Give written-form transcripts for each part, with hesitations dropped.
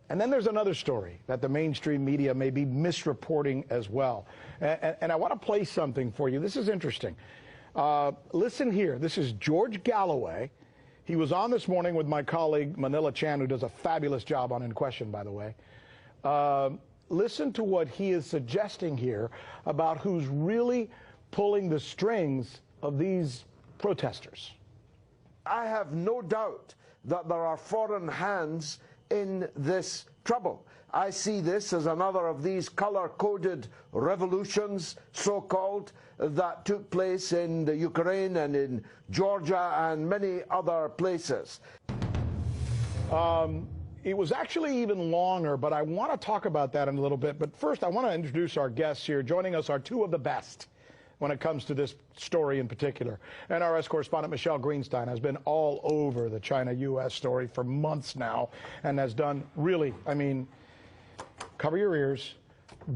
And then there's another story that the mainstream media may be misreporting as well. And I want to play something for you. This is interesting. Listen here. This is George Galloway. He was on this morning with my colleague Manila Chan, who does a fabulous job on In Question, by the way. Listen to what he is suggesting here about who's really pulling the strings of these protesters. I have no doubt that there are foreign hands in this trouble. I see this as another of these color-coded revolutions, so-called, that took place in the Ukraine and in Georgia and many other places. It was actually even longer, but I want to talk about that in a little bit. But first, I want to introduce our guests here. Joining us are two of the best when it comes to this story in particular. NRS correspondent Michelle Greenstein has been all over the China-U.S. story for months now and has done really, I mean, cover your ears,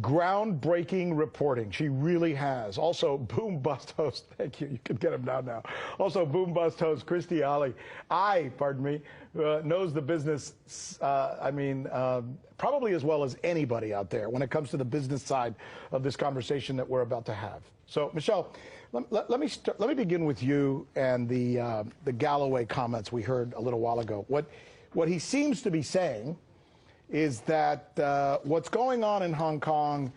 groundbreaking reporting. She really has. Also, Boom Bust host, thank you, you can get him down now. Also, Boom Bust host Christy Ali, knows the business, probably as well as anybody out there when it comes to the business side of this conversation that we're about to have. So, Michelle, let me begin with you and the Galloway comments we heard a little while ago. What he seems to be saying is that what's going on in Hong Kong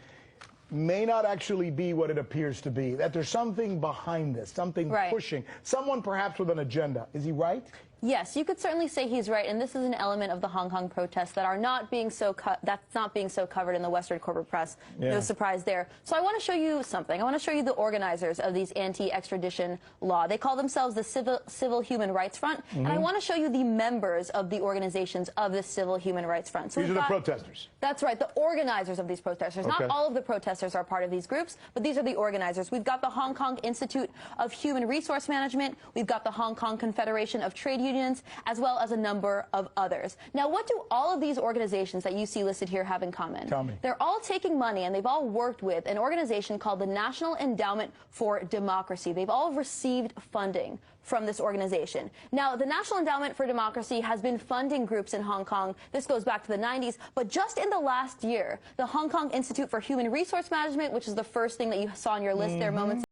may not actually be what it appears to be, that there's something behind this, something pushing, someone perhaps with an agenda. Is he right? Yes, you could certainly say he's right, and this is an element of the Hong Kong protests that are not being so covered in the Western corporate press. Yeah. No surprise there. So I want to show you something. I want to show you the organizers of these anti-extradition law. They call themselves the Civil Human Rights Front, and I want to show you the members of the organizations of the Civil Human Rights Front. So these are the protesters. That's right, the organizers of these protesters. Okay. Not all of the protesters are part of these groups, but these are the organizers. We've got the Hong Kong Institute of Human Resource Management. We've got the Hong Kong Confederation of Trade Unions, as well as a number of others. Now, what do all of these organizations that you see listed here have in common? Tell me. They're all taking money, and they've all worked with an organization called the National Endowment for Democracy. They've all received funding from this organization. Now, the National Endowment for Democracy has been funding groups in Hong Kong. This goes back to the 90s, but just in the last year, the Hong Kong Institute for Human Resource Management, which is the first thing that you saw on your list there moments